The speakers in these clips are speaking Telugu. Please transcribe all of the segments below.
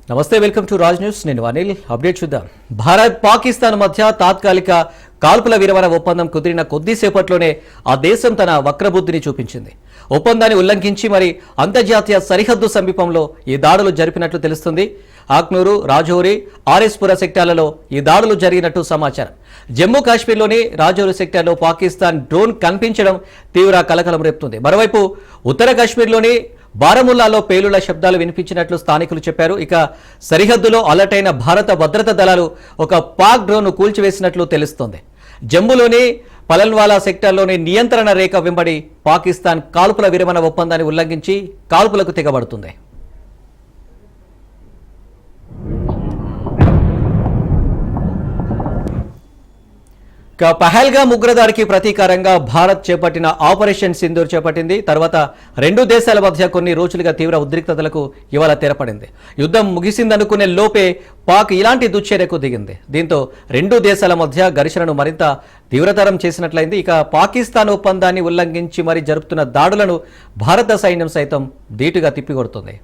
నమస్తే, వెల్కమ్ టు రాజ్ న్యూస్. నేను అనిల్. అప్డేట్ చూద్దాం. భారత్ పాకిస్తాన్ మధ్య తాత్కాలిక కాల్పుల విరమణ ఒప్పందం కుదిరిన కొద్దిసేపట్లోనే ఆ దేశం తన వక్రబుద్ధిని చూపించింది. ఒప్పందాన్ని ఉల్లంఘించి మరి అంతర్జాతీయ సరిహద్దు సమీపంలో ఈ దాడులు జరిపినట్లు తెలుస్తుంది. ఆక్నూరు, రాజౌరి, ఆర్ఎస్పుర సెక్టార్లలో ఈ దాడులు జరిగినట్టు సమాచారం. జమ్మూ కాశ్మీర్లోని రాజౌరి సెక్టార్లో పాకిస్తాన్ డ్రోన్ కనిపించడం తీవ్ర కలకలం రేపుతుంది. మరోవైపు ఉత్తర కాశ్మీర్లోని బారాముల్లాలో పేలుళ్ల శబ్దాలు వినిపించినట్లు స్థానికులు చెప్పారు. ఇక సరిహద్దులో అలర్ట్ అయిన భారత భద్రతా దళాలు ఒక పాక్ డ్రోన్ను కూల్చివేసినట్లు తెలుస్తోంది. జమ్మూలోని పలన్వాలా సెక్టార్లోని నియంత్రణ రేఖ వెంబడి పాకిస్తాన్ కాల్పుల విరమణ ఒప్పందాన్ని ఉల్లంఘించి కాల్పులకు తెగబడుతుంది. పహల్గామ్ ఉగ్రదాడికి ప్రతీకారంగా భారత్ చేపట్టిన ఆపరేషన్ సింధూర్ చేపట్టింది. తర్వాత రెండు దేశాల మధ్య కొన్ని రోజులుగా తీవ్ర ఉద్రిక్తతలకు ఇవాళ తెరపడింది. యుద్ధం ముగిసిందనుకునే లోపే పాక్ ఇలాంటి దుశ్చర్యకు దిగింది. దీంతో రెండు దేశాల మధ్య ఘర్షణను మరింత తీవ్రతరం చేసినట్లయింది. ఇక పాకిస్తాన్ ఒప్పందాన్ని ఉల్లంఘించి మరి జరుపుతున్న దాడులను భారత సైన్యం సైతం ధీటుగా తిప్పికొడుతుంది.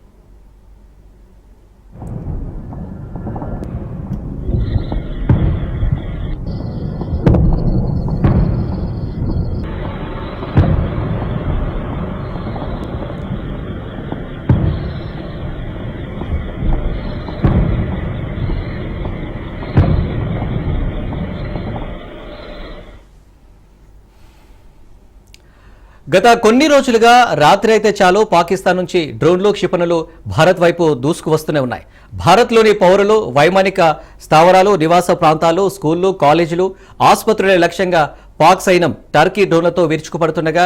గత కొన్ని రోజులుగా రాత్రి అయితే చాలు పాకిస్తాన్ నుంచి డ్రోన్లు, క్షిపణులు భారత్ వైపు దూసుకు వస్తూనే ఉన్నాయి. భారత్లోని పౌరులు, వైమానిక స్థావరాలు, నివాస ప్రాంతాలు, స్కూళ్లు, కాలేజీలు, ఆసుపత్రులే లక్ష్యంగా పాక్ సైన్యం టర్కీ డ్రోన్లతో విరుచుకుపడుతుండగా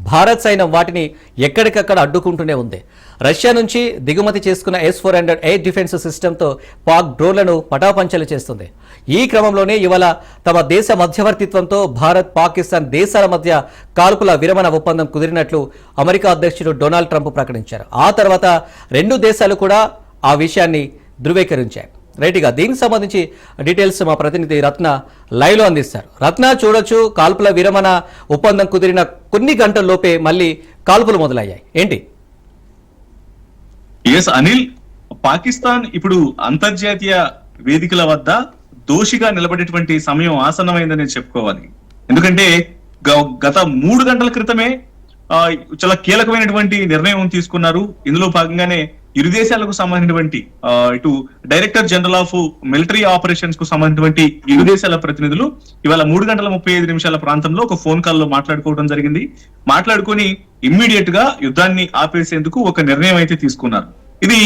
భారత్ సైన్యం వాటిని ఎక్కడికక్కడ అడ్డుకుంటూనే ఉంది. రష్యా నుంచి దిగుమతి చేసుకున్న S-400 ఎయిర్ డిఫెన్స్ సిస్టంతో పాక్ డ్రోన్లను పటాపంచలు చేస్తుంది. ఈ క్రమంలోనే ఇవాళ తమ దేశ మధ్యవర్తిత్వంతో భారత్, పాకిస్తాన్ దేశాల మధ్య కాల్పుల విరమణ ఒప్పందం కుదిరినట్లు అమెరికా అధ్యక్షుడు డొనాల్డ్ ట్రంప్ ప్రకటించారు. ఆ తర్వాత రెండు దేశాలు కూడా ఆ విషయాన్ని ధృవీకరించాయి. రైట్గా దీనికి సంబంధించి డీటెయిల్స్ మా ప్రతినిధి రత్న లైవ్లో అందిస్తారు. రత్న, చూడొచ్చు, కాల్పుల విరమణ ఒప్పందం కుదిరిన కొన్ని గంటల్లోపే మళ్ళీ కాల్పులు మొదలయ్యాయి. ఏంటి? ఎస్ అనిల్, పాకిస్తాన్ ఇప్పుడు అంతర్జాతీయ వేదికల వద్ద దోషిగా నిలబడేటువంటి సమయం ఆసన్నమైందని చెప్పుకోవాలి. ఎందుకంటే గత 3 గంటల క్రితమే చాలా కీలకమైనటువంటి నిర్ణయం తీసుకున్నారు. ఇందులో భాగంగానే ఇరు దేశాలకు సంబంధించినటువంటి ఇటు director general of military operations కు సంబంధించినటువంటి ఇరు దేశాల ప్రతినిధులు ఇవాళ 3:35 ప్రాంతంలో ఒక ఫోన్ కాల్ లో మాట్లాడుకోవడం జరిగింది. మాట్లాడుకుని ఇమ్మీడియట్ గా యుద్ధాన్ని ఆపేసేందుకు ఒక నిర్ణయం అయితే తీసుకున్నారు. ఇది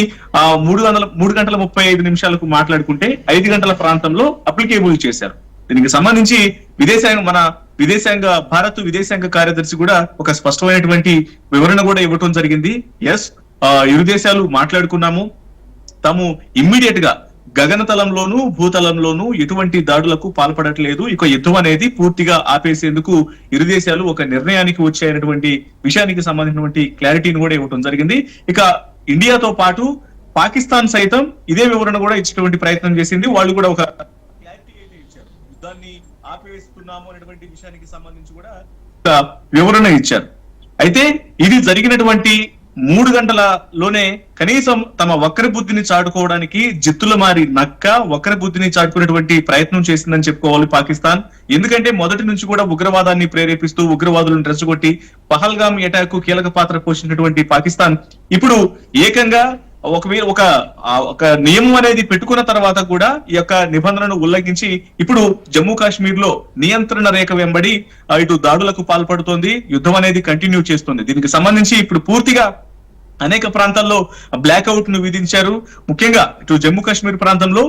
3:35 మాట్లాడుకుంటే 5 గంటల ప్రాంతంలో అప్లికేబుల్ చేశారు. దీనికి సంబంధించి భారత్ విదేశాంగ కార్యదర్శి కూడా ఒక స్పష్టమైనటువంటి వివరణ కూడా ఇవ్వటం జరిగింది. ఎస్, ఇరు దేశాలు మాట్లాడుకున్నాము, తాము ఇమ్మీడియట్ గా గగనతలంలోనూ భూతలంలోనూ ఎటువంటి దాడులకు పాల్పడట్లేదు, ఇక యుద్ధం అనేది పూర్తిగా ఆపేసేందుకు ఇరు దేశాలు ఒక నిర్ణయానికి వచ్చేటువంటి విషయానికి సంబంధించినటువంటి క్లారిటీని కూడా ఇవ్వటం జరిగింది. ఇక ఇండియాతో పాటు పాకిస్తాన్ సైతం ఇదే వివరణ కూడా ఇచ్చేటువంటి ప్రయత్నం చేసింది. వాళ్ళు కూడా ఒక క్లారిటీ అయితే ఇచ్చారు. యుద్ధాన్ని ఆపివేస్తున్నాము అనేటువంటి విషయానికి సంబంధించి కూడా వివరణ ఇచ్చారు. అయితే ఇది జరిగినటువంటి 3 గంటలలోనే కనీసం తమ వక్ర బుద్ధిని చాటుకోవడానికి జిత్తుల మారి నక్క వక్ర బుద్ధిని చాటుకునేటువంటి ప్రయత్నం చేసిందని చెప్పుకోవాలి పాకిస్తాన్. ఎందుకంటే మొదటి నుంచి కూడా ఉగ్రవాదాన్ని ప్రేరేపిస్తూ ఉగ్రవాదులను రెచ్చగొట్టి పహల్గామ్ అటాక్ కు కీలక పాత్ర పోషించినటువంటి పాకిస్తాన్ ఇప్పుడు ఏకంగా ఒక నియమం అనేది పెట్టుకున్న తర్వాత కూడా ఈ యొక్క నిబంధనను ఉల్లంఘించి ఇప్పుడు జమ్మూ కాశ్మీర్ లో నియంత్రణ రేఖ వెంబడి ఇటు దాడులకు పాల్పడుతోంది. యుద్ధం అనేది కంటిన్యూ చేస్తుంది. దీనికి సంబంధించి ఇప్పుడు పూర్తిగా అనేక ప్రాంతాల్లో బ్లాక్అవుట్ ను విధించారు. ముఖ్యంగా ఇటు జమ్మూ కాశ్మీర్ ప్రాంతంలో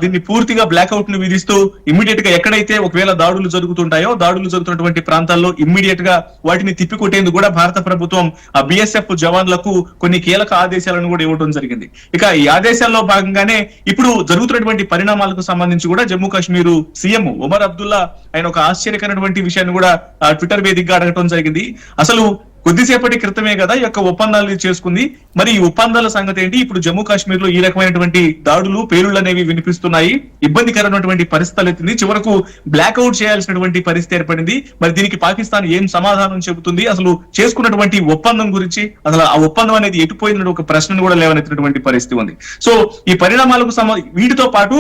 దీన్ని పూర్తిగా బ్లాక్అవుట్ ను విధిస్తూ ఇమ్మీడియట్ గా ఎక్కడైతే ఒకవేళ దాడులు జరుగుతున్నటువంటి ప్రాంతాల్లో ఇమ్మీడియట్ గా వాటిని తిప్పికొట్టేందుకు కూడా భారత ప్రభుత్వం BSF జవాన్లకు కొన్ని కీలక ఆదేశాలను కూడా ఇవ్వడం జరిగింది. ఇక ఈ ఆదేశాల్లో భాగంగానే ఇప్పుడు జరుగుతున్నటువంటి పరిణామాలకు సంబంధించి కూడా జమ్మూ కాశ్మీర్ సీఎం ఒమర్ అబ్దుల్లా ఆయన ఒక ఆశ్చర్యకరమైనటువంటి విషయాన్ని కూడా ట్విట్టర్ వేదికగా అడగటం జరిగింది. అసలు కొద్దిసేపటి క్రితమే కదా ఈ యొక్క ఒప్పందాలు చేసుకుంది. మరి ఈ ఒప్పందాల సంగతి ఏంటి? ఇప్పుడు జమ్మూ కాశ్మీర్ లో ఈ రకమైనటువంటి దాడులు, పేలుళ్లు అనేవి వినిపిస్తున్నాయి. ఇబ్బందికరమైనటువంటి పరిస్థితులు ఎత్తింది. చివరకు బ్లాక్అవుట్ చేయాల్సినటువంటి పరిస్థితి ఏర్పడింది. మరి దీనికి పాకిస్తాన్ ఏం సమాధానం చెబుతుంది? అసలు చేసుకున్నటువంటి ఒప్పందం గురించి అసలు ఆ ఒప్పందం అనేది ఎటుపోయిందని ఒక ప్రశ్నను కూడా లేవనెత్తినటువంటి పరిస్థితి ఉంది. సో ఈ పరిణామాలకు వీటితో పాటు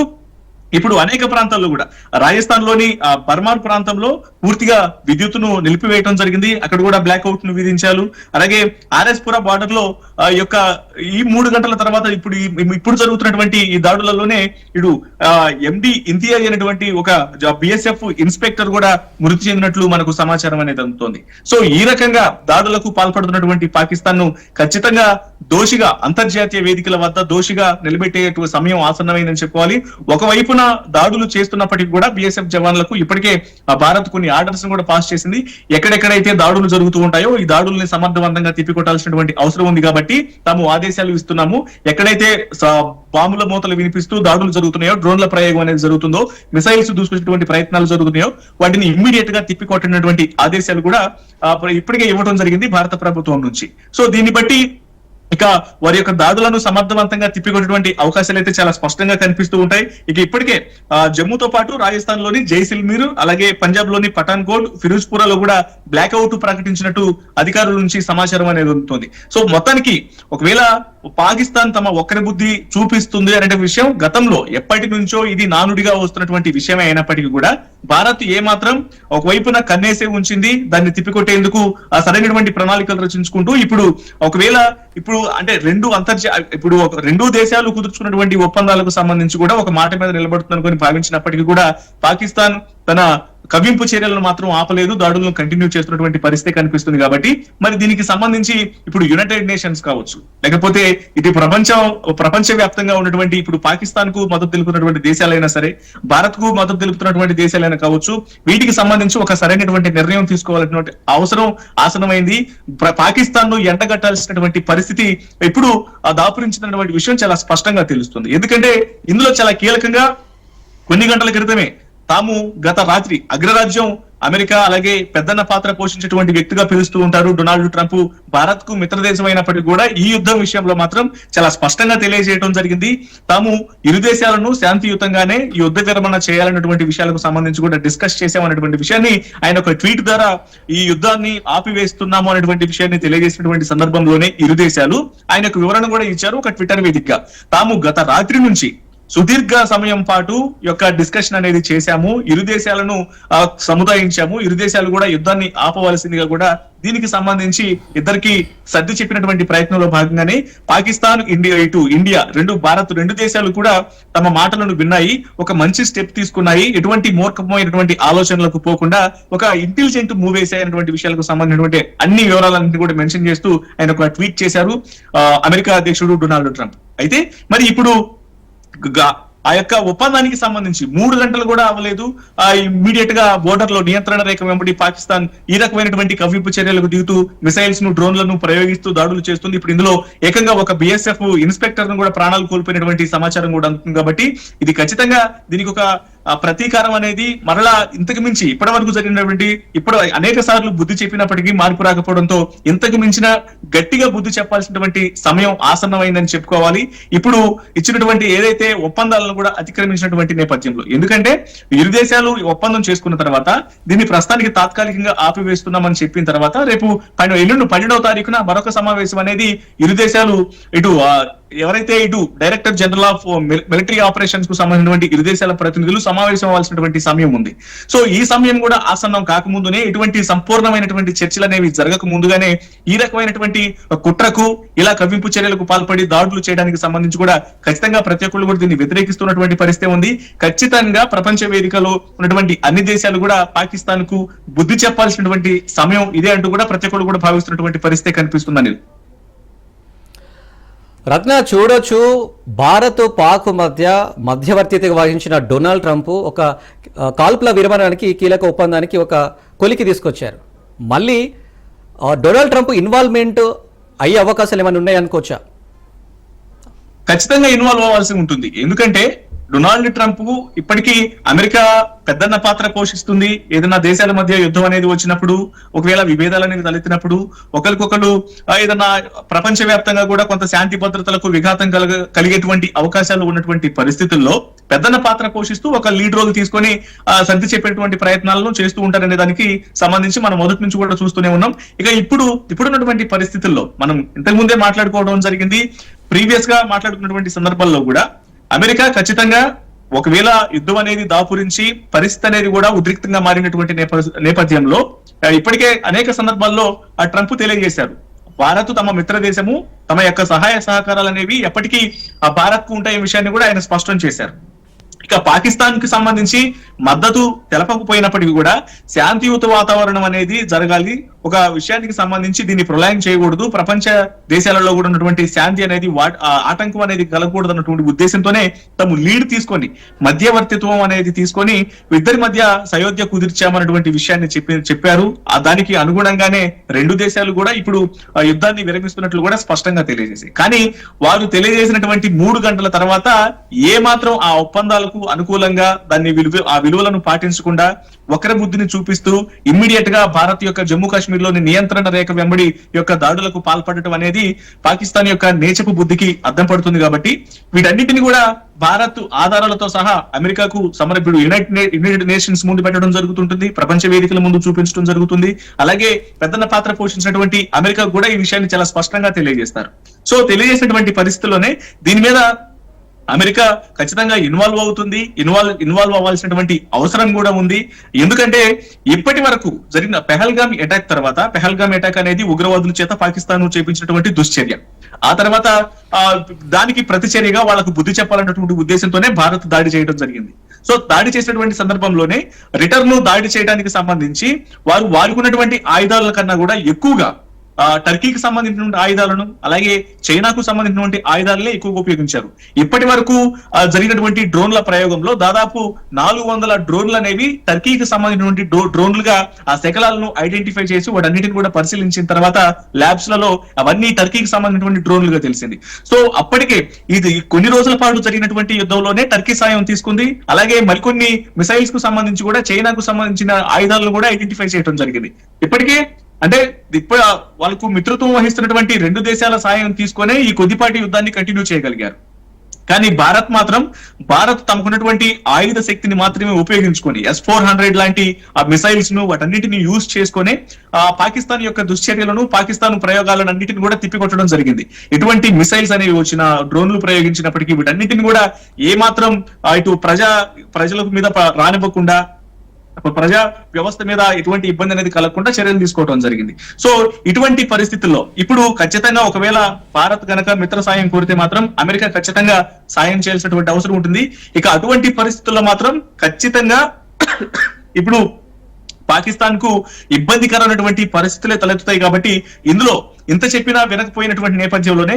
ఇప్పుడు అనేక ప్రాంతాల్లో కూడా రాజస్థాన్ లోని బర్మార్ ప్రాంతంలో పూర్తిగా విద్యుత్తును నిలిపివేయడం జరిగింది. అక్కడ కూడా బ్లాక్అవుట్ ను విధించారు. అలాగే ఆర్ఎస్పుర బార్డర్ లో యొక్క ఈ 3 గంటల తర్వాత ఇప్పుడు జరుగుతున్నటువంటి ఈ దాడులలోనే ఇటు ఎండి ఇంతియాజ్ అనేటువంటి ఒక బిఎస్ఎఫ్ ఇన్స్పెక్టర్ కూడా మృతి చెందినట్లు మనకు సమాచారం అనేది అందుతోంది. సో ఈ రకంగా దాడులకు పాల్పడుతున్నటువంటి పాకిస్తాన్ ను ఖచ్చితంగా దోషిగా అంతర్జాతీయ వేదికల వద్ద దోషిగా నిలబెట్టే సమయం ఆసన్నమైందని చెప్పుకోవాలి. ఒకవైపున దాడులు చేస్తున్నప్పటికీ కూడా బిఎస్ఎఫ్ జవాన్లకు ఇప్పటికే భారత్ కొన్ని ఆర్డర్స్ కూడా పాస్ చేసింది. ఎక్కడెక్కడైతే దాడులు జరుగుతూ ఉంటాయో ఈ దాడుల్ని సమర్థవంతంగా తిప్పికొట్టాల్సినటువంటి అవసరం ఉంది కాబట్టి తాము ఆదేశాలు ఇస్తున్నాము. ఎక్కడైతే బాంబుల మూతలు వినిపిస్తూ దాడులు జరుగుతున్నాయో, డ్రోన్ల ప్రయోగం అనేది జరుగుతుందో, మిసైల్స్ దూసుకొచ్చేటువంటి ప్రయత్నాలు జరుగుతున్నాయో వాటిని ఇమ్మీడియట్ గా తిప్పికొట్టినటువంటి ఆదేశాలు కూడా ఇప్పటికే ఇవ్వడం జరిగింది భారత ప్రభుత్వం నుంచి. సో దీన్ని బట్టి ఇక వారి యొక్క దాడులను సమర్థవంతంగా తిప్పికొట్టేటువంటి అవకాశాలు అయితే చాలా స్పష్టంగా కనిపిస్తూ ఉంటాయి. ఇక ఇప్పటికే జమ్మూతో పాటు రాజస్థాన్ లోని జైసల్మీర్, అలాగే పంజాబ్ లోని పఠాన్కోట్, ఫిరోజ్పురాలో కూడా బ్లాక్అవుట్ ప్రకటించినట్టు అధికారుల నుంచి సమాచారం అనేది ఉంటుంది. సో మొత్తానికి ఒకవేళ పాకిస్తాన్ తమ ఒక్కరి బుద్ధి చూపిస్తుంది అనే విషయం గతంలో ఎప్పటి నుంచో ఇది నానుడిగా వస్తున్నటువంటి విషయమే అయినప్పటికీ కూడా భారత్ ఏమాత్రం ఒకవైపున కన్నేసే ఉంచింది. దాన్ని తిప్పికొట్టేందుకు సరైనటువంటి ప్రణాళికలు రచించుకుంటూ ఇప్పుడు అంటే రెండు దేశాలు కుదుర్చుకున్నటువంటి ఒప్పందాలకు సంబంధించి కూడా ఒక మాట మీద నిలబడుతుందని భావించినప్పటికీ కూడా పాకిస్తాన్ తన కవ్వింపు చర్యలను మాత్రం ఆపలేదు, దాడులను కంటిన్యూ చేస్తున్నటువంటి పరిస్థితి కనిపిస్తుంది. కాబట్టి మరి దీనికి సంబంధించి ఇప్పుడు యునైటెడ్ నేషన్స్ కావచ్చు, లేకపోతే ఇది ప్రపంచ వ్యాప్తంగా ఉన్నటువంటి ఇప్పుడు పాకిస్తాన్ కు మద్దతు తెలుపుతున్నటువంటి దేశాలైనా సరే, భారత్ కు మద్దతు తెలుపుతున్నటువంటి దేశాలైనా కావచ్చు, వీటికి సంబంధించి ఒక సరైనటువంటి నిర్ణయం తీసుకోవాల్సినటువంటి అవసరం ఆసనమైంది. పాకిస్తాన్ ను ఎండగట్టాల్సినటువంటి పరిస్థితి ఇప్పుడు దాపురించినటువంటి విషయం చాలా స్పష్టంగా తెలుస్తుంది. ఎందుకంటే ఇందులో చాలా కీలకంగా కొన్ని గంటల క్రితమే తాము గత రాత్రి అగ్రరాజ్యం అమెరికా, అలాగే పెద్దన్న పాత్ర పోషించేటువంటి వ్యక్తిగా పిలుస్తూ ఉంటారు డొనాల్డ్ ట్రంప్, భారత్ కు మిత్రదేశం అయినప్పటికీ కూడా ఈ యుద్ధం విషయంలో మాత్రం చాలా స్పష్టంగా తెలియజేయడం జరిగింది. తాము ఇరు దేశాలను శాంతియుతంగానే ఈ యుద్ధ విరమణ చేయాలన్నటువంటి విషయాలకు సంబంధించి కూడా డిస్కస్ చేశామన్నటువంటి విషయాన్ని ఆయన ఒక ట్వీట్ ద్వారా ఈ యుద్ధాన్ని ఆపివేస్తున్నాము అనేటువంటి విషయాన్ని తెలియజేసినటువంటి సందర్భంలోనే ఇరు దేశాలు ఆయనకు వివరణ కూడా ఇచ్చారు ఒక ట్విట్టర్ వేదికగా. తాము గత రాత్రి నుంచి సుదీర్ఘ సమయం పాటు యొక్క డిస్కషన్ అనేది చేశాము, ఇరు దేశాలను సముదాయించాము, ఇరు దేశాలు కూడా యుద్ధాన్ని ఆపవలసిందిగా కూడా దీనికి సంబంధించి ఇద్దరికి సర్ది చెప్పినటువంటి ప్రయత్నంలో భాగంగానే పాకిస్తాన్, ఇండియా భారత్ రెండు దేశాలు కూడా తమ మాటలను విన్నాయి, ఒక మంచి స్టెప్ తీసుకున్నాయి. ఎటువంటి మూర్ఖమైనటువంటి ఆలోచనలకు పోకుండా ఒక ఇంటెలిజెంట్ మూవ్ వేసాయనటువంటి విషయాలకు సంబంధించినటువంటి అన్ని వివరాలన్నింటినీ కూడా మెన్షన్ చేస్తూ ఆయన ఒక ట్వీట్ చేశారు అమెరికా అధ్యక్షుడు డొనాల్డ్ ట్రంప్. అయితే మరి ఇప్పుడు ఆ యొక్క ఒప్పందానికి సంబంధించి 3 గంటలు కూడా అవ్వలేదు, ఇమ్మీడియట్ గా బోర్డర్ లో నియంత్రణ రేఖ వెంబడి పాకిస్తాన్ ఈ రకమైనటువంటి కవ్వింపు చర్యలకు దిగుతూ మిసైల్స్ ను, డ్రోన్లను ప్రయోగిస్తూ దాడులు చేస్తుంది. ఇప్పుడు ఇందులో ఏకంగా ఒక బిఎస్ఎఫ్ ఇన్స్పెక్టర్ ను కూడా ప్రాణాలు కోల్పోయినటువంటి సమాచారం కూడా అందుతుంది. కాబట్టి ఇది ఖచ్చితంగా దీనికి ఒక ప్రతీకారం అనేది మరలా ఇంతకు మించి ఇప్పటి వరకు జరిగినటువంటి అనేక సార్లు బుద్ధి చెప్పినప్పటికీ మార్పు రాకపోవడంతో ఇంతకు మించిన గట్టిగా బుద్ధి చెప్పాల్సినటువంటి సమయం ఆసన్నమైందని చెప్పుకోవాలి. ఇప్పుడు ఇచ్చినటువంటి ఏదైతే ఒప్పందాలను కూడా అతిక్రమించినటువంటి నేపథ్యంలో, ఎందుకంటే ఇరు దేశాలు ఒప్పందం చేసుకున్న తర్వాత దీన్ని ప్రస్తుతానికి తాత్కాలికంగా ఆపివేస్తున్నామని చెప్పిన తర్వాత రేపు ఎల్లుండి 12వ తారీఖున మరొక సమావేశం అనేది ఇరు దేశాలు ఎవరైతే director general of military operations కు సంబంధించినటువంటి ఇరు దేశాల ప్రతినిధులు సమావేశం అవ్వాల్సినటువంటి సమయం ఉంది. సో ఈ సమయం కూడా ఆసన్నం కాకముందునే, ఇటువంటి సంపూర్ణమైనటువంటి చర్చలు అనేవి జరగక ముందుగానే ఈ రకమైనటువంటి కుట్రకు, ఇలా కవ్వింపు చర్యలకు పాల్పడి దాడులు చేయడానికి సంబంధించి కూడా ఖచ్చితంగా ప్రతి ఒక్కళ్ళు కూడా దీన్ని వ్యతిరేకిస్తున్నటువంటి పరిస్థితి ఉంది. ఖచ్చితంగా ప్రపంచ వేదికలో ఉన్నటువంటి అన్ని దేశాలు కూడా పాకిస్తాన్ కు బుద్ధి చెప్పాల్సినటువంటి సమయం ఇదే అంటూ కూడా ప్రతి ఒక్కళ్ళు కూడా భావిస్తున్నటువంటి పరిస్థితి కనిపిస్తుందని. రత్న, చూడొచ్చు భారత్ పాక్ మధ్యవర్తిత్వం వహించిన డొనాల్డ్ ట్రంప్ ఒక కాల్పుల విరమణానికి, కీలక ఒప్పందానికి ఒక కొలికి తీసుకొచ్చారు. మళ్ళీ డొనాల్డ్ ట్రంప్ ఇన్వాల్వ్మెంట్ అయ్యే అవకాశాలు ఏమైనా ఉన్నాయనుకోవచ్చా? ఖచ్చితంగా ఇన్వాల్వ్ అవ్వాల్సి ఉంటుంది. ఎందుకంటే డొనాల్డ్ ట్రంప్ ఇప్పటికీ అమెరికా పెద్దన్న పాత్ర పోషిస్తుంది. ఏదైనా దేశాల మధ్య యుద్ధం అనేది వచ్చినప్పుడు, ఒకవేళ విభేదాలు అనేది తలెత్తినప్పుడు, ఒకరికొకరు ఏదైనా ప్రపంచవ్యాప్తంగా కూడా కొంత శాంతి భద్రతలకు విఘాతం కలిగేటువంటి అవకాశాలు ఉన్నటువంటి పరిస్థితుల్లో పెద్దన్న పాత్ర పోషిస్తూ ఒక లీడ్ రోల్ తీసుకొని సర్ది చెప్పేటువంటి ప్రయత్నాలను చేస్తూ ఉంటారనే దానికి సంబంధించి మనం మొదటి నుంచి కూడా చూస్తూనే ఉన్నాం. ఇక ఇప్పుడున్నటువంటి పరిస్థితుల్లో మనం ఇంతకు ముందే మాట్లాడుకోవడం జరిగింది. ప్రీవియస్ గా మాట్లాడుకున్నటువంటి సందర్భాల్లో కూడా అమెరికా ఖచ్చితంగా ఒకవేళ యుద్ధం అనేది దాపురించి పరిస్థితి అనేది కూడా ఉద్రిక్తంగా మారినటువంటి నేపథ్యంలో ఇప్పటికే అనేక సందర్భాల్లో ట్రంప్ తెలియజేశారు, భారత్ తమ మిత్ర దేశము, తమ యొక్క సహాయ సహకారాలు అనేవి ఎప్పటికీ ఆ భారత్ కు ఉంటాయనే విషయాన్ని కూడా ఆయన స్పష్టం చేశారు. ఇక పాకిస్తాన్ కి సంబంధించి మద్దతు తెలపకపోయినప్పటికీ కూడా శాంతియుత వాతావరణం అనేది జరగాలి, ఒక విషయానికి సంబంధించి దీన్ని ప్రొలాంగ్ చేయకూడదు, ప్రపంచ దేశాలలో కూడా ఉన్నటువంటి శాంతి అనేది ఆటంకం అనేది కలగకూడదు అన్నటువంటి ఉద్దేశంతోనే తాము లీడ్ తీసుకొని మధ్యవర్తిత్వం అనేది తీసుకొని ఇద్దరి మధ్య సయోధ్య కుదిర్చామన్నటువంటి విషయాన్ని చెప్పారు. దానికి అనుగుణంగానే రెండు దేశాలు కూడా ఇప్పుడు యుద్ధాన్ని విరమిస్తున్నట్లు కూడా స్పష్టంగా తెలియజేశాయి. కానీ వారు తెలియజేసినటువంటి 3 గంటల తర్వాత ఏ మాత్రం ఆ ఒప్పందాలకు అనుకూలంగా దాన్ని ఆ విలువలను పాటించకుండా వక్ర బుద్ధిని చూపిస్తూ ఇమ్మీడియట్ గా భారత్ యొక్క జమ్మూ కాశ్మీర్ లోని నియంత్రణ రేఖ వెంబడి యొక్క దాడులకు పాల్పడటం అనేది పాకిస్తాన్ యొక్క నేచపు బుద్ధికి అద్దం పడుతుంది. కాబట్టి వీటన్నిటిని కూడా భారత్ ఆధారాలతో సహా అమెరికాకు సమర్పిడు యునైటెడ్ నేషన్స్ ముందు పెట్టడం జరుగుతుంటుంది, ప్రపంచ వేదికల ముందు చూపించడం జరుగుతుంది. అలాగే పెద్దన్న పాత్ర పోషించినటువంటి అమెరికా కూడా ఈ విషయాన్ని చాలా స్పష్టంగా తెలియజేస్తారు. సో తెలియజేసినటువంటి పరిస్థితుల్లోనే దీని మీద అమెరికా ఖచ్చితంగా ఇన్వాల్వ్ అవుతుంది, ఇన్వాల్వ్ అవ్వాల్సినటువంటి అవసరం కూడా ఉంది. ఎందుకంటే ఇప్పటి వరకు జరిగిన పెహల్గామ్ అటాక్ తర్వాత, పెహల్గామ్ అటాక్ అనేది ఉగ్రవాదుల చేత పాకిస్తాన్ చేపించినటువంటి దుశ్చర్య. ఆ తర్వాత దానికి ప్రతిచర్యగా వాళ్ళకు బుద్ధి చెప్పాలన్నటువంటి ఉద్దేశంతోనే భారత్ దాడి చేయడం జరిగింది. సో దాడి చేసినటువంటి సందర్భంలో రిటర్న్ దాడి చేయడానికి సంబంధించి వారు వాడుకున్నటువంటి ఆయుధాల కన్నా కూడా ఎక్కువగా టర్కీకి సంబంధించినటువంటి ఆయుధాలను, అలాగే చైనాకు సంబంధించినటువంటి ఆయుధాలనే ఎక్కువగా ఉపయోగించారు. ఇప్పటి వరకు జరిగినటువంటి డ్రోన్ల ప్రయోగంలో దాదాపు 400 డ్రోన్లు అనేవి టర్కీకి సంబంధించినటువంటి డ్రోన్లుగా ఆ శకలాలను ఐడెంటిఫై చేసి వాటన్నిటిని కూడా పరిశీలించిన తర్వాత ల్యాబ్స్ లలో అవన్నీ టర్కీకి సంబంధించినటువంటి డ్రోన్లుగా తెలిసింది. సో అప్పటికే ఇది కొన్ని రోజుల పాటు జరిగినటువంటి యుద్ధంలోనే టర్కీ సాయం తీసుకుంది. అలాగే మరికొన్ని మిసైల్స్ కు సంబంధించి కూడా చైనాకు సంబంధించిన ఆయుధాలను కూడా ఐడెంటిఫై చేయడం జరిగింది. ఇప్పటికే అంటే ఇప్పుడు వాళ్ళకు మిత్రత్వం వహిస్తున్నటువంటి రెండు దేశాల సాయం తీసుకునే ఈ కొద్దిపాటి యుద్ధాన్ని కంటిన్యూ చేయగలిగారు. కానీ భారత్ తమకున్నటువంటి ఆయుధ శక్తిని మాత్రమే ఉపయోగించుకొని S-400 లాంటి ఆ మిసైల్స్ ను వాటన్నిటిని యూజ్ చేసుకొని పాకిస్తాన్ యొక్క దుశ్చర్యలను, పాకిస్తాన్ ప్రయోగాలను అన్నిటిని కూడా తిప్పికొట్టడం జరిగింది. ఎటువంటి మిసైల్స్ అనేవి వచ్చిన, డ్రోన్లు ప్రయోగించినప్పటికీ వీటన్నిటిని కూడా ఏ మాత్రం ఇటు ప్రజల మీద రానివ్వకుండా, ప్రజా వ్యవస్థ మీద ఎటువంటి ఇబ్బంది అనేది కలగకుండా చర్యలు తీసుకోవడం జరిగింది. సో ఇటువంటి పరిస్థితుల్లో ఇప్పుడు ఖచ్చితంగా ఒకవేళ భారత్ గనక మిత్ర సాయం కోరితే మాత్రం అమెరికా ఖచ్చితంగా సాయం చేయాల్సినటువంటి అవసరం ఉంటుంది. ఇక అటువంటి పరిస్థితుల్లో మాత్రం ఖచ్చితంగా ఇప్పుడు పాకిస్తాన్ కు ఇబ్బందికరమైనటువంటి పరిస్థితులే తలెత్తుతాయి. కాబట్టి ఇందులో ఇంత చెప్పినా వినకపోయినటువంటి నేపథ్యంలోనే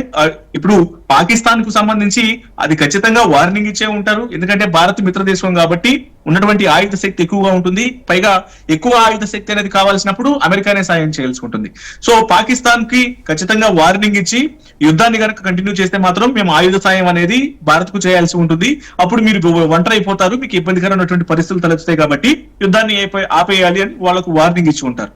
ఇప్పుడు పాకిస్తాన్ కు సంబంధించి అది ఖచ్చితంగా వార్నింగ్ ఇచ్చే ఉంటారు. ఎందుకంటే భారత్ మిత్ర దేశం కాబట్టి ఉన్నటువంటి ఆయుధ శక్తి ఎక్కువగా ఉంటుంది. పైగా ఎక్కువ ఆయుధ శక్తి అనేది కావాల్సినప్పుడు అమెరికానే సాయం చేయాల్సి ఉంటుంది. సో పాకిస్తాన్ కి ఖచ్చితంగా వార్నింగ్ ఇచ్చి యుద్ధాన్ని కనుక కంటిన్యూ చేస్తే మాత్రం మేము ఆయుధ సాయం అనేది భారత్ కు చేయాల్సి ఉంటుంది. అప్పుడు మీరు ఒంటరైపోతారు, మీకు ఇబ్బందికరమైనటువంటి పరిస్థితులు తలెత్తుతాయి. కాబట్టి యుద్ధాన్ని ఆపేయాలి అని వాళ్ళకు వార్నింగ్ ఇచ్చి ఉంటారు.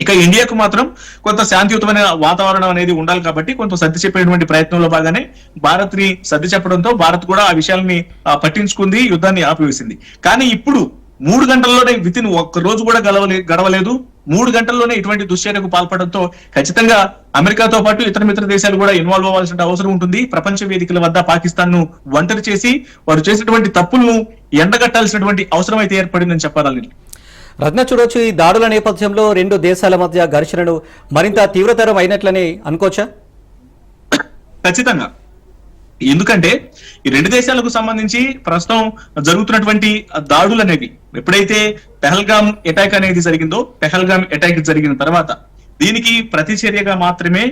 ఇక ఇండియాకు మాత్రం కొంత శాంతియుతమైన వాతావరణం అనేది ఉండాలి కాబట్టి కొంత సర్ది చెప్పేటువంటి ప్రయత్నంలో భాగంగానే భారత్ ని సర్ది చెప్పడంతో భారత్ కూడా ఆ విషయాలని పట్టించుకుంది, యుద్ధాన్ని ఆపివేసింది. కానీ ఇప్పుడు 3 గంటల్లోనే వితిన్ ఒక్క రోజు కూడా గడవలేదు, 3 గంటల్లోనే ఇటువంటి దుశ్చర్యకు పాల్పడంతో ఖచ్చితంగా అమెరికాతో పాటు ఇతర మిత్ర దేశాలు కూడా ఇన్వాల్వ్ అవ్వాల్సిన అవసరం ఉంటుంది. ప్రపంచ వేదికల వద్ద పాకిస్తాన్ ను ఒంటరి చేసి వారు చేసినటువంటి తప్పులను ఎండగట్టాల్సినటువంటి అవసరం అయితే ఏర్పడిందని చెప్పాలని. రత్న, చూడొచ్చు ఈ దాడుల నేపథ్యంలో రెండు దేశాల మధ్య ఘర్షణలు మరింత తీవ్రతరం అయినట్లని అనుకోవచ్చా? ఖచ్చితంగా. ఎందుకంటే ఈ రెండు దేశాలకు సంబంధించి ప్రస్తుతం జరుగుతున్నటువంటి దాడులు అనేవి ఎప్పుడైతే పెహల్గామ్ అటాక్ అనేది జరిగిందో, పెహల్గామ్ అటాక్ జరిగిన తర్వాత దీనికి ప్రతిచర్యగా మాత్రమే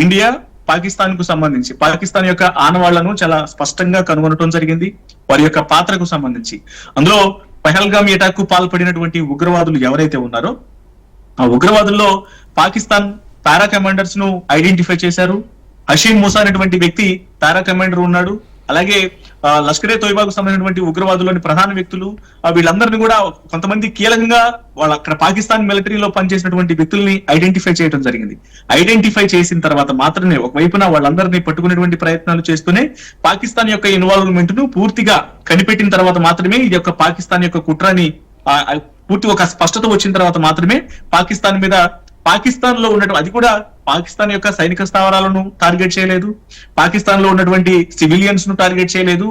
ఇండియా పాకిస్తాన్ కు సంబంధించి పాకిస్తాన్ యొక్క ఆనవాళ్లను చాలా స్పష్టంగా కనుగొనడం జరిగింది. వారి యొక్క పాత్రకు సంబంధించి అందులో పెహల్గామ్ అటాక్ కు పాల్పడినటువంటి ఉగ్రవాదులు ఎవరైతే ఉన్నారో ఆ ఉగ్రవాదుల్లో పాకిస్తాన్ పారా కమాండర్స్ ను ఐడెంటిఫై చేశారు. హషీమ్ మూసా అనేటువంటి వ్యక్తి పారా కమాండర్ ఉన్నాడు. అలాగే లష్కరే తోయిబాకు సంబంధించినటువంటి ఉగ్రవాదులోని ప్రధాన వ్యక్తులు వీళ్ళందరినీ కూడా కొంతమంది కీలకంగా వాళ్ళ అక్కడ పాకిస్తాన్ మిలిటరీలో పనిచేసినటువంటి వ్యక్తుల్ని ఐడెంటిఫై చేయడం జరిగింది. ఐడెంటిఫై చేసిన తర్వాత మాత్రమే ఒకవైపున వాళ్ళందరినీ పట్టుకునేటువంటి ప్రయత్నాలు చేస్తూనే పాకిస్తాన్ యొక్క ఇన్వాల్వ్మెంట్ ను పూర్తిగా కనిపెట్టిన తర్వాత మాత్రమే ఇది యొక్క పాకిస్తాన్ యొక్క కుట్రని పూర్తి ఒక స్పష్టత వచ్చిన తర్వాత మాత్రమే పాకిస్తాన్ లో ఉన్నటువంటి, అది కూడా పాకిస్తాన్ యొక్క సైనిక స్థావరాలను టార్గెట్ చేయలేదు, పాకిస్తాన్ లో ఉన్నటువంటి సివిలియన్స్ ను టార్గెట్ చేయలేదు,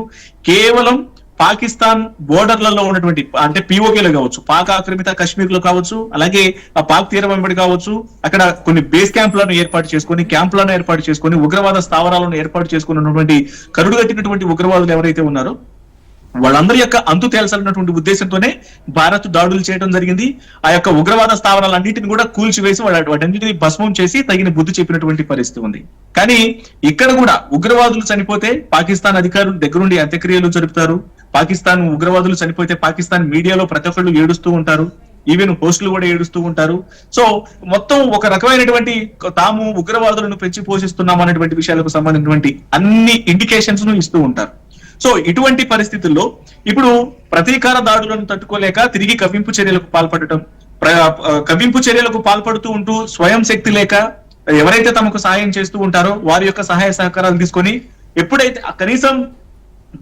కేవలం పాకిస్తాన్ బోర్డర్లలో ఉన్నటువంటి అంటే పిఓకేలు కావచ్చు, పాక్ ఆక్రమిత కశ్మీర్ లో కావచ్చు, అలాగే ఆ పాక్ తీరం వెంబడి కావచ్చు, అక్కడ కొన్ని బేస్ క్యాంపులను ఏర్పాటు చేసుకొని ఉగ్రవాద స్థావరాలను ఏర్పాటు చేసుకున్నటువంటి కరుడుగట్టినటువంటి ఉగ్రవాదులు ఎవరైతే ఉన్నారో వాళ్ళందరి యొక్క అంతు తేల్చాలన్నటువంటి ఉద్దేశంతోనే భారత్ దాడులు చేయడం జరిగింది. ఆ యొక్క ఉగ్రవాద స్థావరాలన్నింటిని కూడా కూల్చివేసి వాటన్నిటిని భస్మం చేసి తగిన బుద్ధి చెప్పినటువంటి పరిస్థితి ఉంది. కానీ ఇక్కడ కూడా ఉగ్రవాదులు చనిపోతే పాకిస్తాన్ అధికారులు దగ్గరుండి అంత్యక్రియలు జరుపుతారు. పాకిస్తాన్ ఉగ్రవాదులు చనిపోతే పాకిస్తాన్ మీడియాలో ప్రతి ఒక్కళ్ళు ఏడుస్తూ ఉంటారు, ఈవెన్ పోస్టులు కూడా ఏడుస్తూ ఉంటారు. సో మొత్తం ఒక రకమైనటువంటి తాము ఉగ్రవాదులను పెంచి పోషిస్తున్నాం అనేటువంటి విషయాలకు సంబంధించినటువంటి అన్ని ఇండికేషన్స్ ను ఇస్తూ ఉంటారు. సో ఇటువంటి పరిస్థితుల్లో ఇప్పుడు ప్రతీకార దాడులను తట్టుకోలేక తిరిగి కవ్వింపు చర్యలకు పాల్పడుతూ ఉంటూ స్వయం శక్తి లేక ఎవరైతే తమకు సహాయం చేస్తూ ఉంటారో వారి యొక్క సహాయ సహకారాలు తీసుకొని ఎప్పుడైతే కనీసం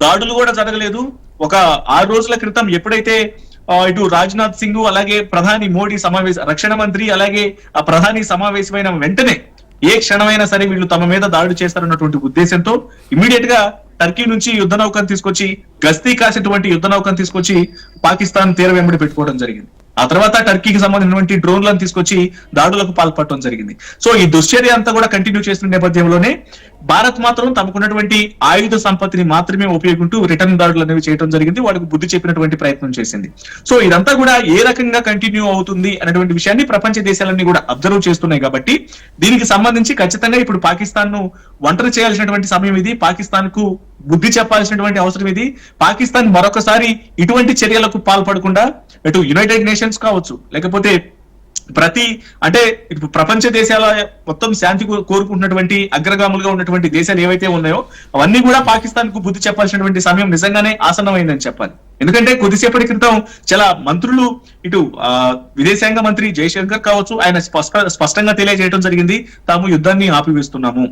దాడులు కూడా జరగలేదు, ఒక 6 రోజుల క్రితం ఎప్పుడైతే ఇటు రాజ్నాథ్ సింగ్ అలాగే ప్రధాని మోడీ రక్షణ మంత్రి అలాగే ఆ ప్రధాని సమావేశమైన వెంటనే ఏ క్షణమైనా సరే వీళ్ళు తమ మీద దాడి చేస్తారన్నటువంటి ఉద్దేశంతో ఇమీడియట్ గా టర్కీ నుంచి యుద్ధ నౌకను తీసుకొచ్చి గస్తీ కాసేటువంటి యుద్ధ నౌకను తీసుకొచ్చి పాకిస్తాన్ తీర వెంబడి పెట్టుకోవడం జరిగింది. ఆ తర్వాత టర్కీకి సంబంధించినటువంటి డ్రోన్లను తీసుకొచ్చి దాడులకు పాల్పడటం జరిగింది. సో ఈ దుశ్చర్య అంతా కూడా కంటిన్యూ చేస్తున్న నేపథ్యంలోనే భారత్ మాత్రం తమకున్నటువంటి ఆయుధ సంపత్తిని మాత్రమే ఉపయోగింటూ రిటర్న్ దాడులు అనేవి చేయడం జరిగింది. వాడికి బుద్ధి చెప్పినటువంటి ప్రయత్నం చేసింది. సో ఇదంతా కూడా ఏ రకంగా కంటిన్యూ అవుతుంది అనేటువంటి విషయాన్ని ప్రపంచ దేశాలన్నీ కూడా అబ్జర్వ్ చేస్తున్నాయి. కాబట్టి దీనికి సంబంధించి ఖచ్చితంగా ఇప్పుడు పాకిస్తాన్ ను ఒంటరి చేయాల్సినటువంటి సమయం ఇది, పాకిస్తాన్ కు బుద్ధి చెప్పాల్సినటువంటి అవసరం ఇది. పాకిస్తాన్ మరొకసారి ఇటువంటి చర్యలకు పాల్పడకుండా ఇటు యునైటెడ్ నేషన్స్ కావచ్చు, లేకపోతే ప్రపంచ దేశాల మొత్తం శాంతి కోరుకుంటున్నటువంటి అగ్రగాములుగా ఉన్నటువంటి దేశాలు ఏవైతే ఉన్నాయో అవన్నీ కూడా పాకిస్తాన్ కు బుద్ధి చెప్పాల్సినటువంటి సమయం నిజంగానే ఆసన్నమైందని చెప్పాలి. ఎందుకంటే కొద్దిసేపటి క్రితం చాలా మంత్రులు, ఇటు విదేశాంగ మంత్రి జయశంకర్ కావచ్చు, ఆయన స్పష్టంగా తెలియజేయడం జరిగింది, తాము యుద్ధాన్ని ఆపివేస్తున్నాము.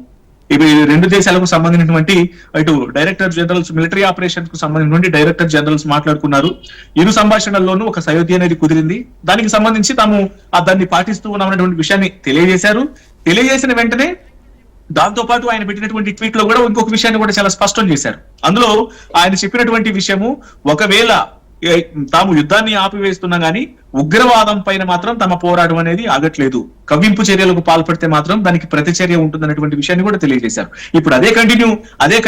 ఇవి 2 దేశాలకు సంబంధించినటువంటి ఇటు డైరెక్టర్ జనరల్స్, మిలిటరీ ఆపరేషన్స్ కు సంబంధించినటువంటి డైరెక్టర్ జనరల్స్ మాట్లాడుకున్నారు. ఇరు సంభాషణల్లోనూ ఒక సయోధ్య అనేది కుదిరింది. దానికి సంబంధించి తాము దాన్ని పాటిస్తూ ఉన్నామనేటువంటి విషయాన్ని తెలియజేశారు. తెలియజేసిన వెంటనే దాంతో పాటు ఆయన పెట్టినటువంటి ట్వీట్ లో కూడా ఇంకొక విషయాన్ని కూడా చాలా స్పష్టం చేశారు. అందులో ఆయన చెప్పినటువంటి విషయము, ఒకవేళ తాము యుద్ధాన్ని ఆపివేస్తున్నా గానీ ఉగ్రవాదం పైన మాత్రం తమ పోరాటం అనేది ఆగట్లేదు, కవ్వింపు చర్యలకు పాల్పడితే మాత్రం దానికి ప్రతిచర్య ఉంటుందన్నటువంటి విషయాన్ని కూడా తెలియజేశారు. ఇప్పుడు అదే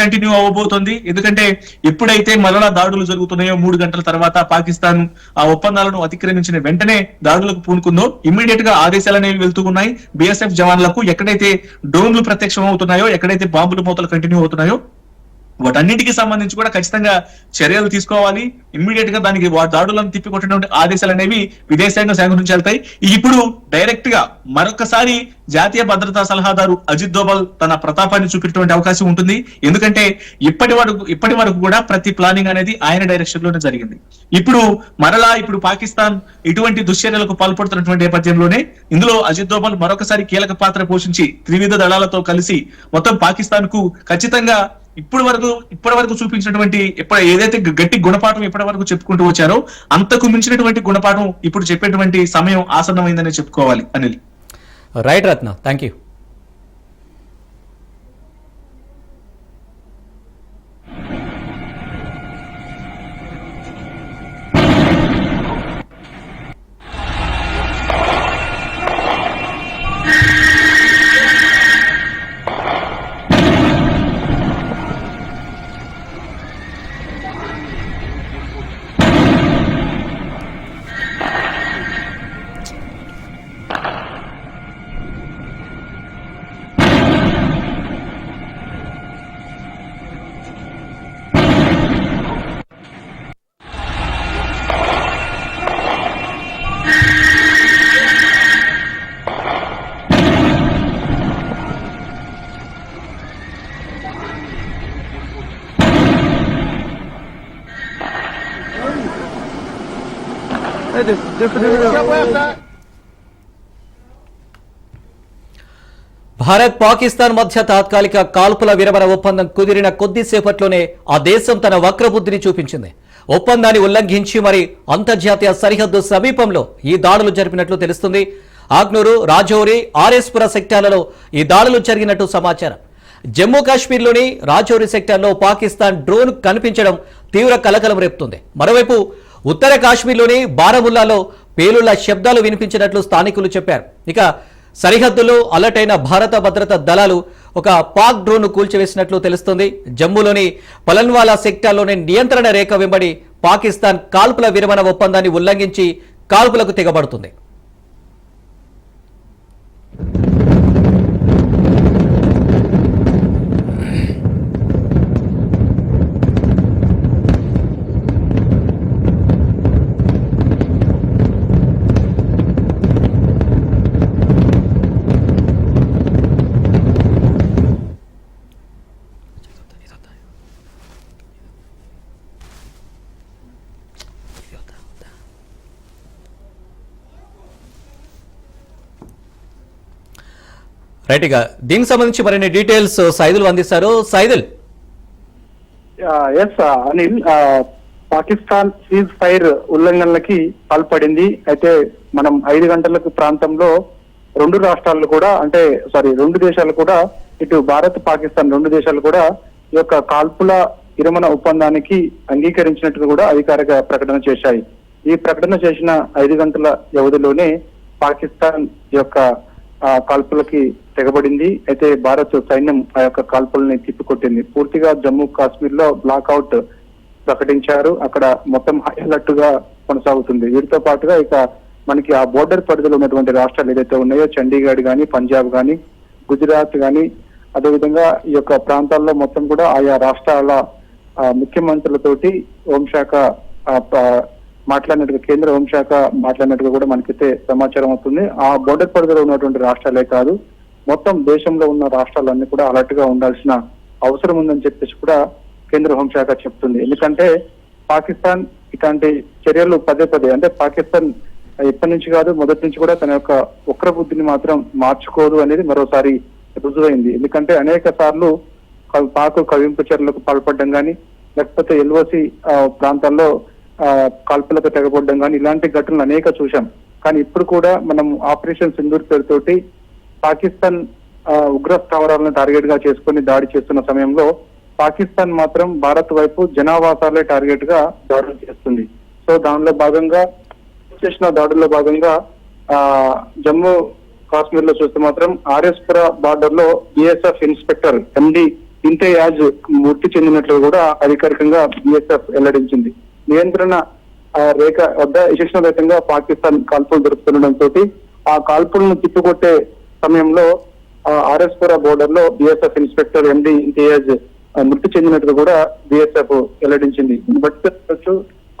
కంటిన్యూ అవ్వబోతోంది. ఎందుకంటే ఎప్పుడైతే మరలా దాడులు జరుగుతున్నాయో 3 గంటల తర్వాత పాకిస్తాన్ ఆ ఒప్పందాలను అతిక్రమించిన వెంటనే దాడులకు పూనుకుందో ఇమ్మీడియట్ గా ఆదేశాలు అనేవి వెళ్తూ ఉన్నాయి. బిఎస్ఎఫ్ జవాన్లకు ఎక్కడైతే డ్రోన్లు ప్రత్యక్షం అవుతున్నాయో, ఎక్కడైతే బాంబుల మూతలు కంటిన్యూ అవుతున్నాయో వాటన్నిటికీ సంబంధించి కూడా ఖచ్చితంగా చర్యలు తీసుకోవాలి. ఇమ్మీడియట్ గా దానికి దాడులను తిప్పికొట్టినటువంటి ఆదేశాలు అనేవి విదేశాంగ శాఖ నుంచి వెళ్తాయి. ఇప్పుడు డైరెక్ట్ గా మరొకసారి జాతీయ భద్రతా సలహాదారు అజిత్ దోవల్ తన ప్రతాపాన్ని చూపించేటువంటి అవకాశం ఉంటుంది. ఎందుకంటే ఇప్పటి వరకు కూడా ప్రతి ప్లానింగ్ అనేది ఆయన డైరెక్షన్ లోనే జరిగింది. ఇప్పుడు పాకిస్తాన్ ఇటువంటి దుశ్చర్యలకు పాల్పడుతున్నటువంటి నేపథ్యంలోనే ఇందులో అజిత్ దోవల్ మరొకసారి కీలక పాత్ర పోషించి త్రివిధ దళాలతో కలిసి మొత్తం పాకిస్తాన్ కు ఖచ్చితంగా ఇప్పటి వరకు చూపించినటువంటి ఏదైతే గట్టి గుణపాఠం ఇప్పటి వరకు చెప్పుకుంటూ వచ్చారో అంతకు మించినటువంటి గుణపాఠం ఇప్పుడు చెప్పేటువంటి సమయం ఆసన్నమైందని చెప్పుకోవాలి. Anil. Right Ratna, thank you. Bharat Pakistan మధ్య తాత్కాలిక కాల్పుల విరమణ ఒప్పందం కుదిరిన కొద్దిసేపట్లోనే ఆ దేశం తన వక్రబుద్ధిని చూపించింది. ఒప్పందాన్ని ఉల్లంఘించి మరి అంతర్జాతీయ సరిహద్దు సమీపంలో ఈ దాడులు జరిపినట్లు తెలుస్తుంది. ఆగ్నూరు, రాజౌరి, ఆర్ఎస్పుర సెక్టార్లలో ఈ దాడులు జరిగినట్టు సమాచారం. జమ్మూ కాశ్మీర్లోని రాజౌరి సెక్టార్లో పాకిస్తాన్ డ్రోన్ కనిపించడం తీవ్ర కలకలం రేపుతుంది. మరోవైపు ఉత్తర కాశ్మీర్లోని బారాముల్లాలో పేలుళ్ల శబ్దాలు వినిపించినట్లు స్థానికులు చెప్పారు. ఇక సరిహద్దులో అలర్ట్ అయిన భారత భద్రతా దళాలు ఒక పాక్ డ్రోన్ కూల్చివేసినట్లు తెలుస్తుంది. జమ్మూలోని పలన్వాలా సెక్టార్లోని నియంత్రణ రేఖ వెంబడి పాకిస్తాన్ కాల్పుల విరమణ ఒప్పందాన్ని ఉల్లంఘించి కాల్పులకు తెగబడుతుంది. రైట్, ఇక దీనికి సంబంధించి మరిన్ని డీటెయిల్స్ సైదుల్ అందిస్తారు. Saidul. S Anil, Pakistan ceasefire ఉల్లంఘనలకి పాల్పడింది. అయితే మనం 5 గంటలకు ప్రాంతంలో రెండు రాష్ట్రాలు కూడా రెండు దేశాలు కూడా, ఇటు భారత్ పాకిస్తాన్ రెండు దేశాలు కూడా ఈ యొక్క కాల్పుల విరమణ ఒప్పందానికి అంగీకరించినట్టు కూడా అధికారిక ప్రకటన చేశాయి. ఈ ప్రకటన చేసిన 5 గంటల వ్యవధిలోనే పాకిస్తాన్ యొక్క కాల్పులకి తెగబడింది. అయితే భారత్ సైన్యం ఆ యొక్క కాల్పుల్ని తిప్పికొట్టింది. పూర్తిగా జమ్మూ కాశ్మీర్ లో బ్లాక్అవుట్ ప్రకటించారు. అక్కడ మొత్తం హై అలర్ట్ గా కొనసాగుతుంది. వీటితో పాటుగా ఇక మనకి ఆ బోర్డర్ పరిధిలో ఉన్నటువంటి రాష్ట్రాలు ఏదైతే ఉన్నాయో, చండీగఢ్ గాని, పంజాబ్ గాని, గుజరాత్ గాని, అదేవిధంగా ఈ యొక్క ప్రాంతాల్లో మొత్తం కూడా ఆయా రాష్ట్రాల ముఖ్యమంత్రులతోటి హోంశాఖ మాట్లాడినట్టుగా, కేంద్ర హోంశాఖ మాట్లాడినట్టుగా కూడా మనకైతే సమాచారం అవుతుంది. ఆ బోర్డర్ పరిధిలో ఉన్నటువంటి రాష్ట్రాలే కాదు, మొత్తం దేశంలో ఉన్న రాష్ట్రాలన్నీ కూడా అలర్ట్ గా ఉండాల్సిన అవసరం ఉందని చెప్పేసి కూడా కేంద్ర హోంశాఖ చెప్తుంది. ఎందుకంటే పాకిస్తాన్ ఇట్లాంటి చర్యలు పదే అంటే పాకిస్తాన్ ఎప్పటి నుంచి కాదు, మొదటి నుంచి కూడా తన యొక్క వక్ర బుద్ధిని మాత్రం మార్చుకోదు అనేది మరోసారి రుజువైంది. ఎందుకంటే అనేక సార్లు పాక్ కవింపు చర్యలకు పాల్పడడం కానీ, లేకపోతే ఎల్ఓసి ప్రాంతాల్లో కాల్పులకు తెగబడడం కానీ, ఇలాంటి ఘటనలు అనేక చూశాం. కానీ ఇప్పుడు కూడా మనం ఆపరేషన్ సింధూర్ పేరుతోటి పాకిస్తాన్ ఉగ్ర స్థావరాలను టార్గెట్ గా చేసుకుని దాడి చేస్తున్న సమయంలో పాకిస్తాన్ మాత్రం భారత్ వైపు జనావాసాలే టార్గెట్ గా దాడులు చేస్తుంది. సో దానిలో భాగంగా చేసిన దాడుల్లో భాగంగా జమ్మూ కాశ్మీర్ లో చూస్తే మాత్రం ఆర్ఎస్పుర బార్డర్ లో బిఎస్ఎఫ్ ఇన్స్పెక్టర్ ఎండి ఇంతేయాజ్ మృతి చెందినట్లు కూడా అధికారికంగా బిఎస్ఎఫ్ వెల్లడించింది. నియంత్రణ రేఖ వద్ద విశేషంగా పాకిస్తాన్ కాల్పులు జరుపుతుండటంతో ఆ కాల్పులను తిప్పికొట్టే సమయంలో ఆర్ఎస్పుర బోర్డర్ లో బిఎస్ఎఫ్ ఇన్స్పెక్టర్ ఎండి ఇంతియాజ్ మృతి చెందినట్టుగా కూడా బిఎస్ఎఫ్ వెల్లడించింది. బట్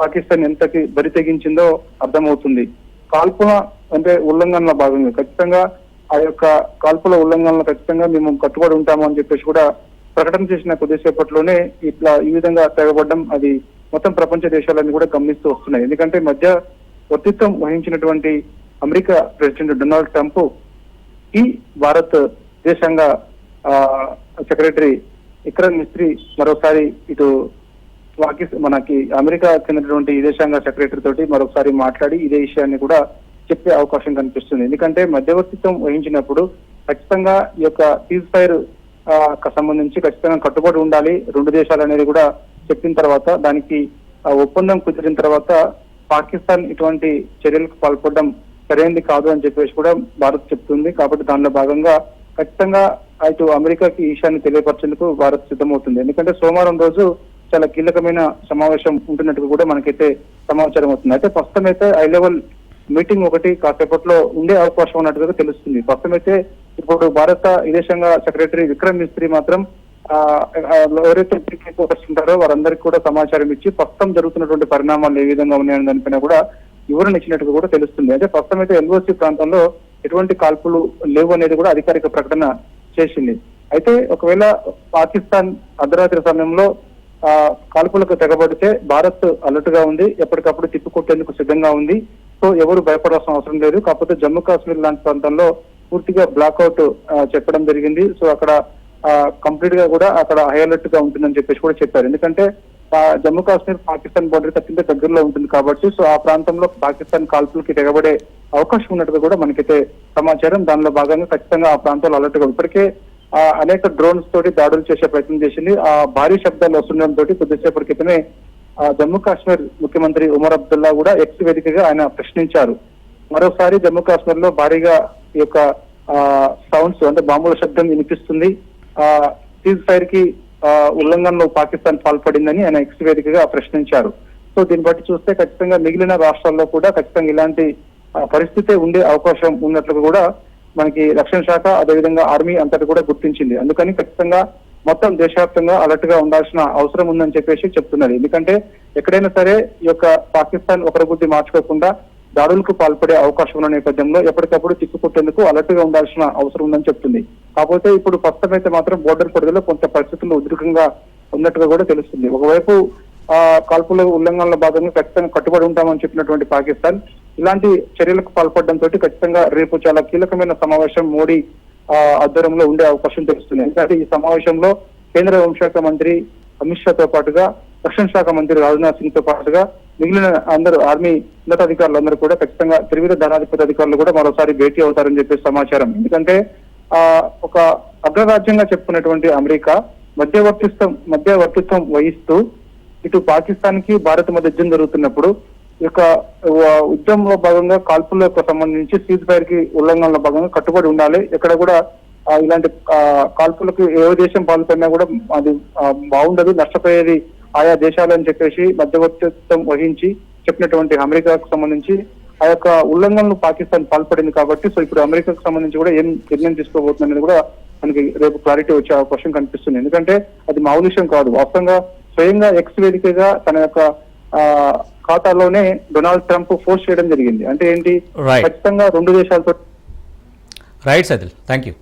పాకిస్తాన్ ఎంతకి బరి తెగించిందో అర్థమవుతుంది. కాల్పుల ఉల్లంఘనల భాగంగా ఖచ్చితంగా ఆ యొక్క కాల్పుల ఉల్లంఘనలు ఖచ్చితంగా మేము కట్టుబడి ఉంటాము అని చెప్పేసి కూడా ప్రకటన చేసిన కొద్దిసేపట్లోనే ఇట్లా ఈ విధంగా తెగబడ్డం అది మొత్తం ప్రపంచ దేశాలన్నీ కూడా గమనిస్తూ వస్తున్నాయి. ఎందుకంటే మధ్య వర్తిత్వం వహించినటువంటి అమెరికా ప్రెసిడెంట్ డొనాల్డ్ ట్రంప్ ఈ భారత్ విదేశాంగ సెక్రటరీ విక్రమ్ మిస్త్రీ మరోసారి ఇటు మనకి అమెరికా చెందినటువంటి విదేశాంగ సెక్రటరీ తోటి మరొకసారి మాట్లాడి ఇదే విషయాన్ని కూడా చెప్పే అవకాశం కనిపిస్తుంది. ఎందుకంటే మధ్యవర్తిత్వం వహించినప్పుడు ఖచ్చితంగా ఈ యొక్క సీజ్ ఫైర్ సంబంధించి ఖచ్చితంగా కట్టుబడి ఉండాలి రెండు దేశాలు అనేది కూడా చెప్పిన తర్వాత, దానికి ఒప్పందం కుదిరిన తర్వాత పాకిస్తాన్ ఇటువంటి చర్యలకు పాల్పడడం సరైనది కాదు అని చెప్పేసి కూడా భారత్ చెప్తుంది. కాబట్టి దానిలో భాగంగా ఖచ్చితంగా ఇటు అమెరికాకి ఈ విషయాన్ని తెలియపరిచేందుకు భారత్ సిద్ధమవుతుంది. ఎందుకంటే సోమవారం రోజు చాలా కీలకమైన సమావేశం ఉంటున్నట్టుగా కూడా మనకైతే సమాచారం అవుతుంది. అయితే ప్రస్తుతం అయితే హై లెవెల్ మీటింగ్ ఒకటి కాసేపట్లో ఉండే అవకాశం ఉన్నట్టుగా తెలుస్తుంది. ప్రస్తుతం అయితే ఇప్పుడు భారత విదేశాంగ సెక్రటరీ విక్రమ్ మిస్త్రీ మాత్రం ఎవరైతే ఫోకస్ ఉంటారో వారందరికీ కూడా సమాచారం ఇచ్చి ప్రస్తుతం జరుగుతున్నటువంటి పరిణామాలు ఏ విధంగా ఉన్నాయని దానిపైన కూడా వివరణ ఇచ్చినట్టుగా కూడా తెలుస్తుంది. అయితే ప్రస్తుతం అయితే ఎల్ఓసి ప్రాంతంలో ఎటువంటి కాల్పులు లేవు అనేది కూడా అధికారిక ప్రకటన చేసింది. అయితే ఒకవేళ పాకిస్తాన్ అర్ధరాత్రి సమయంలో కాల్పులకు తెగబడితే భారత్ అలర్ట్ గా ఉంది, ఎప్పటికప్పుడు తిప్పికొట్టేందుకు సిద్ధంగా ఉంది. సో ఎవరు భయపడాల్సిన అవసరం లేదు. కాకపోతే జమ్మూ కాశ్మీర్ లాంటి ప్రాంతంలో పూర్తిగా బ్లాక్అవుట్ చెప్పడం జరిగింది. సో అక్కడ కంప్లీట్ గా కూడా అక్కడ హై అలర్ట్ గా ఉంటుందని చెప్పేసి కూడా చెప్పారు. ఎందుకంటే జమ్మూ కాశ్మీర్ పాకిస్తాన్ బోర్డర్ అత్యంత దగ్గరలో ఉంటుంది కాబట్టి సో ఆ ప్రాంతంలో పాకిస్తాన్ కాల్పులకి తెగబడే అవకాశం ఉన్నట్టుగా కూడా మనకైతే సమాచారం. దానిలో భాగంగా ఖచ్చితంగా ఆ ప్రాంతంలో అలర్ట్ గా ఇప్పటికే అనేక డ్రోన్స్ తోటి దాడులు చేసే ప్రయత్నం చేసింది. ఆ భారీ శబ్దాలు వస్తుండడంతో కొద్దిసేపటి క్రితమే జమ్మూ కాశ్మీర్ ముఖ్యమంత్రి ఉమర్ అబ్దుల్లా కూడా ఎక్స్ వేదికగా ఆయన ప్రశ్నించారు. మరోసారి జమ్మూ కాశ్మీర్ లో భారీగా ఈ యొక్క సౌండ్స్ అంటే బాంబుల శబ్దం వినిపిస్తుంది, సీజ్ ఫైర్ కి ఉల్లంఘనలో పాకిస్తాన్ పాల్పడిందని ఆయన ఎక్స్ వేదికగా ప్రశ్నించారు. సో దీన్ని బట్టి చూస్తే ఖచ్చితంగా మిగిలిన రాష్ట్రాల్లో కూడా ఖచ్చితంగా ఇలాంటి పరిస్థితి ఉండే అవకాశం ఉన్నట్లు కూడా మనకి రక్షణ శాఖ అదేవిధంగా ఆర్మీ అంతటి కూడా గుర్తించింది. అందుకని ఖచ్చితంగా మొత్తం దేశవ్యాప్తంగా అలర్ట్ గా ఉండాల్సిన అవసరం ఉందని చెప్పేసి చెప్తున్నారు. ఎందుకంటే ఎక్కడైనా సరే ఈ యొక్క పాకిస్తాన్ ఒకరి బుద్ధి మార్చుకోకుండా దాడులకు పాల్పడే అవకాశం ఉన్న నేపథ్యంలో ఎప్పటికప్పుడు తిప్పుకొట్టేందుకు అలర్ట్ గా ఉండాల్సిన అవసరం ఉందని చెప్తుంది. కాకపోతే ఇప్పుడు ప్రస్తుతం అయితే మాత్రం బోర్డర్ పరిధిలో కొంత పరిస్థితులు ఉద్రికంగా ఉన్నట్టుగా కూడా తెలుస్తుంది. ఒకవైపు కాల్పుల ఉల్లంఘనలో భాగంగా ఖచ్చితంగా కట్టుబడి ఉంటామని చెప్పినటువంటి పాకిస్తాన్ ఇలాంటి చర్యలకు పాల్పడడంతో ఖచ్చితంగా రేపు చాలా కీలకమైన సమావేశం మోడీ ఆధ్వర్యంలో ఉండే అవకాశం తెలుస్తుంది. ఎందుకంటే ఈ సమావేశంలో కేంద్ర హోంశాఖ మంత్రి అమిత్ షాతో పాటుగా రక్షణ శాఖ మంత్రి రాజ్నాథ్ సింగ్ తో పాటుగా మిగిలిన అందరూ ఆర్మీ ఉన్నతాధికారులందరూ కూడా ఖచ్చితంగా త్రివిధ దళాధిపతి అధికారులు కూడా మరోసారి భేటీ అవుతారని చెప్పే సమాచారం. ఎందుకంటే ఒక అగ్రరాజ్యంగా చెప్పుకున్నటువంటి అమెరికా మధ్యవర్తిత్వం వహిస్తూ ఇటు పాకిస్తాన్ కి భారత్ మధ్య యుద్ధం జరుగుతున్నప్పుడు ఈ యొక్క యుద్ధంలో భాగంగా కాల్పులకు సంబంధించి సీజ్ ఫైర్ కి ఉల్లంఘనలో భాగంగా కట్టుబడి ఉండాలి. ఎక్కడ కూడా ఇలాంటి కాల్పులకు ఏ దేశం పాల్పడినా కూడా అది బాగుండదు, నష్టపోయేది ఆయా దేశాలని చెప్పేసి మధ్యవర్తిత్వం వహించి చెప్పినటువంటి అమెరికాకు సంబంధించి ఆ యొక్క ఉల్లంఘనలు పాకిస్తాన్ పాల్పడింది కాబట్టి సో ఇప్పుడు అమెరికాకు సంబంధించి కూడా ఏం నిర్ణయం తీసుకోబోతుంది అనేది కూడా మనకి రేపు క్లారిటీ వచ్చే అవకాశం కనిపిస్తుంది. ఎందుకంటే అది మామూలు విషయం కాదు. వాస్తవంగా స్వయంగా ఎక్స్ వేదికగా తన యొక్క ఖాతాలోనే డొనాల్డ్ ట్రంప్ పోస్ట్ చేయడం జరిగింది. అంటే ఏంటి, ఖచ్చితంగా రెండు దేశాలతో రైట్ సైదుల్, థ్యాంక్ యూ.